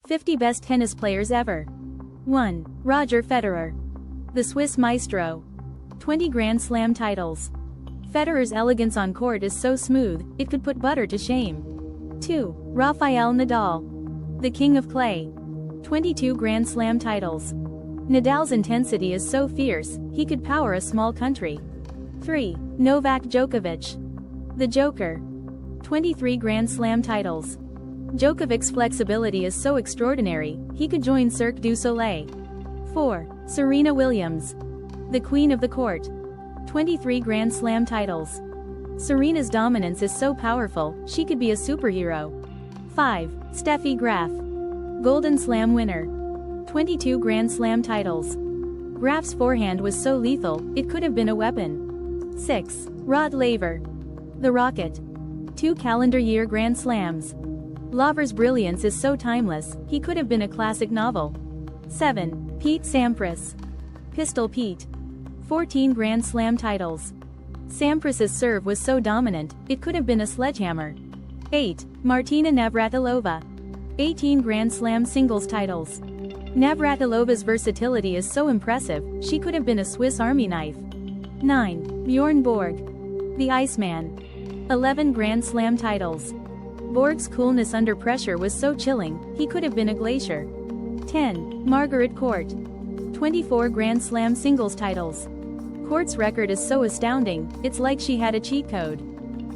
50 Best Tennis Players Ever. 1. Roger Federer. The Swiss Maestro. 20 Grand Slam titles. Federer's elegance on court is so smooth, it could put butter to shame. 2. Rafael Nadal. The King of Clay. 22 Grand Slam titles. Nadal's intensity is so fierce, he could power a small country. 3. Novak Djokovic. The Joker. 23 Grand Slam titles. Djokovic's flexibility is so extraordinary, he could join Cirque du Soleil. 4. Serena Williams. The Queen of the Court. 23 Grand Slam titles. Serena's dominance is so powerful, she could be a superhero. 5. Steffi Graf. Golden Slam winner. 22 Grand Slam titles. Graf's forehand was so lethal, it could have been a weapon. 6. Laver. The Rocket. 2 calendar year Grand Slams. Laver's brilliance is so timeless, he could have been a classic novel. 7. Pete Sampras. Pistol Pete. 14 Grand Slam titles. Sampras's serve was so dominant, it could have been a sledgehammer. 8. Martina Navratilova. 18 Grand Slam singles titles. Navratilova's versatility is so impressive, she could have been a Swiss Army knife. 9. Bjorn Borg. The Iceman. 11 Grand Slam titles. Borg's coolness under pressure was so chilling, he could have been a glacier. 10. Margaret Court. 24 Grand Slam singles titles. Court's record is so astounding, it's like she had a cheat code.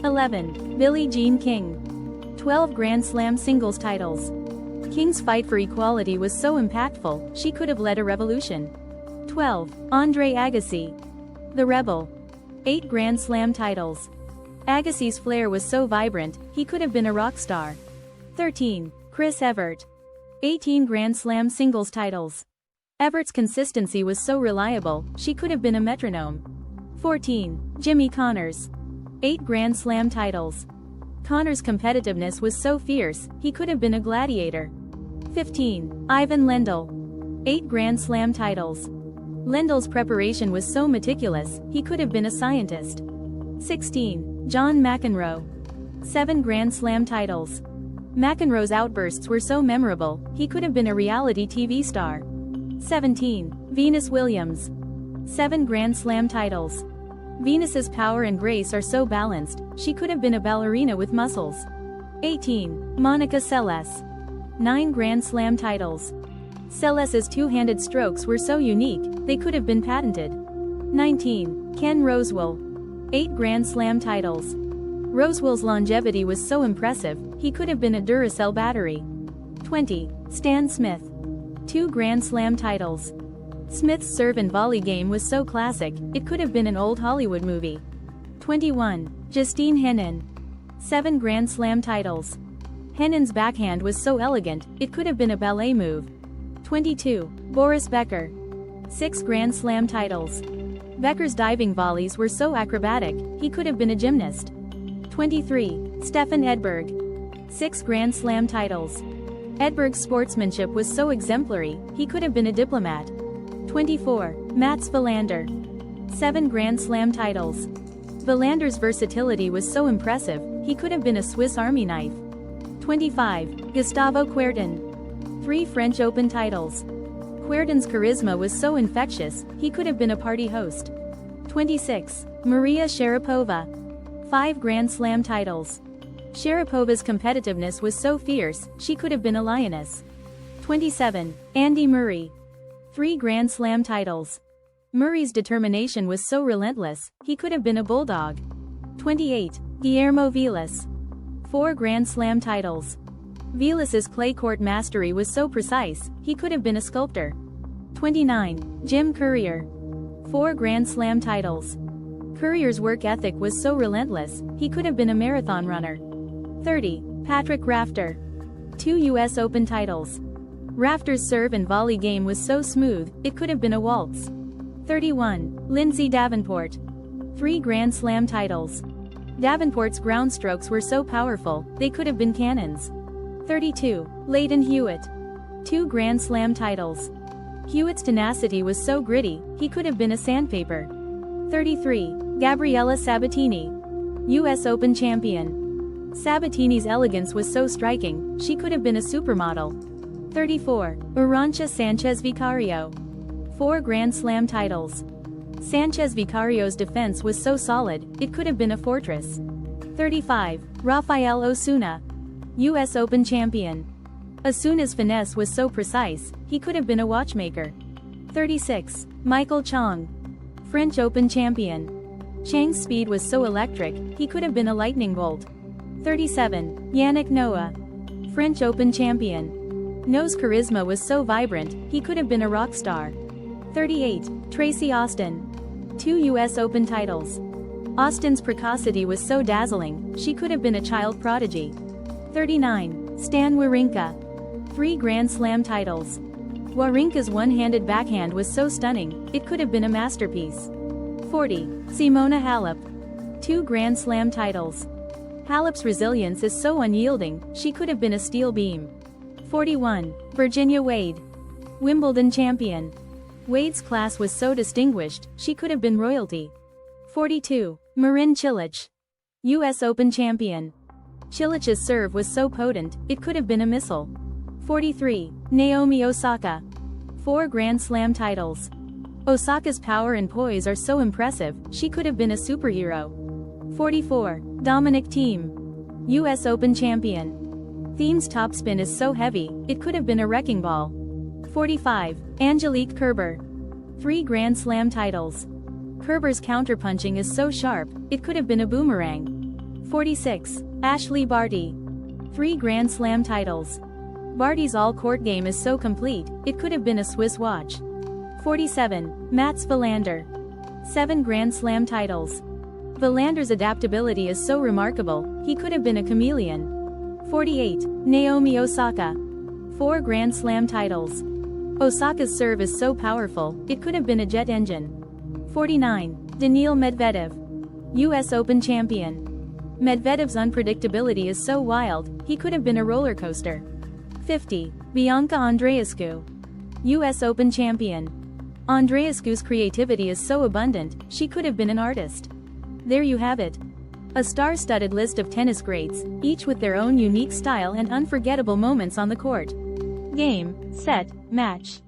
11. Billie Jean King. 12 Grand Slam singles titles. King's fight for equality was so impactful, she could have led a revolution. 12. Andre Agassi. The Rebel. 8 Grand Slam titles. Agassi's flair was so vibrant, he could have been a rock star. 13. Chris Evert. 18 Grand Slam singles titles. Evert's consistency was so reliable, she could have been a metronome. 14. Jimmy Connors. 8 Grand Slam titles. Connors' competitiveness was so fierce, he could have been a gladiator. 15. Ivan Lendl. 8 Grand Slam titles. Lendl's preparation was so meticulous, he could have been a scientist. 16. John McEnroe. 7 Grand Slam titles. McEnroe's outbursts were so memorable, he could have been a reality TV star. 17. Venus Williams. 7 Grand Slam titles. Venus's power and grace are so balanced, she could have been a ballerina with muscles. 18. Monica Seles. 9 Grand Slam titles. Seles's two-handed strokes were so unique, they could have been patented. 19. Ken Rosewall. 8 Grand Slam titles. Rosewall's longevity was so impressive, he could have been a Duracell battery. 20. Stan Smith. 2 Grand Slam titles. Smith's serve and volley game was so classic, it could have been an old Hollywood movie. 21. Justine Henin. 7 Grand Slam titles. Henin's backhand was so elegant, it could have been a ballet move. 22. Boris Becker. 6 Grand Slam titles. Becker's diving volleys were so acrobatic, he could have been a gymnast. 23. Stefan Edberg. 6 Grand Slam titles. Edberg's sportsmanship was so exemplary, he could have been a diplomat. 24. Mats Wilander. 7 Grand Slam titles. Wilander's versatility was so impressive, he could have been a Swiss Army knife. 25. Gustavo Kuerten. 3 French Open titles. Kuerten's charisma was so infectious, he could have been a party host. 26. Maria Sharapova. 5 Grand Slam titles. Sharapova's competitiveness was so fierce, she could have been a lioness. 27. Andy Murray. 3 Grand Slam titles. Murray's determination was so relentless, he could have been a bulldog. 28. Guillermo Vilas. 4 Grand Slam titles. Vilas's clay court mastery was so precise, he could have been a sculptor. 29. Jim Courier. 4 Grand Slam titles. Courier's work ethic was so relentless, he could have been a marathon runner. 30. Patrick Rafter. 2 US Open titles. Rafter's serve and volley game was so smooth, it could have been a waltz. 31. Lindsay Davenport. 3 Grand Slam titles. Davenport's ground strokes were so powerful, they could have been cannons. 32. Lleyton Hewitt. 2 Grand Slam titles. Hewitt's tenacity was so gritty, he could have been a sandpaper. 33. Gabriella Sabatini. US Open champion. Sabatini's elegance was so striking, she could have been a supermodel. 34. Arantxa Sanchez Vicario. 4 Grand Slam titles. Sanchez Vicario's defense was so solid, it could have been a fortress. 35. Rafael Osuna. US Open champion. Osuna's finesse was so precise, he could have been a watchmaker. 36. Michael Chang. French Open champion. Chang's speed was so electric, he could have been a lightning bolt. 37. Yannick Noah. French Open champion. Noah's charisma was so vibrant, he could have been a rock star. 38. Tracy Austin. 2 US Open titles. Austin's precocity was so dazzling, she could have been a child prodigy. 39. Stan Wawrinka. 3 Grand Slam titles. Wawrinka's one-handed backhand was so stunning, it could have been a masterpiece. 40. Simona Halep. 2 Grand Slam titles. Halep's resilience is so unyielding, she could have been a steel beam. 41. Virginia Wade. Wimbledon champion. Wade's class was so distinguished, she could have been royalty. 42. Marin Cilic. US Open champion. Cilic's serve was so potent, it could have been a missile. 43. Naomi Osaka. 4 Grand Slam titles. Osaka's power and poise are so impressive, she could have been a superhero. 44. Dominic Thiem. US Open champion. Thiem's topspin is so heavy, it could have been a wrecking ball. 45. Angelique Kerber. 3 Grand Slam titles. Kerber's counterpunching is so sharp, it could have been a boomerang. 46. Ashley Barty. 3 Grand Slam titles. Barty's all-court game is so complete, it could have been a Swiss watch. 47. Mats Wilander. 7 Grand Slam titles. Wilander's adaptability is so remarkable, he could have been a chameleon. 48. Naomi Osaka. 4 Grand Slam titles. Osaka's serve is so powerful, it could have been a jet engine. 49. Daniil Medvedev. US Open champion. Medvedev's unpredictability is so wild, he could have been a roller coaster. 50. Bianca Andreescu. US Open champion. Andreescu's creativity is so abundant, she could have been an artist. There you have it. A star-studded list of tennis greats, each with their own unique style and unforgettable moments on the court. Game, set, match.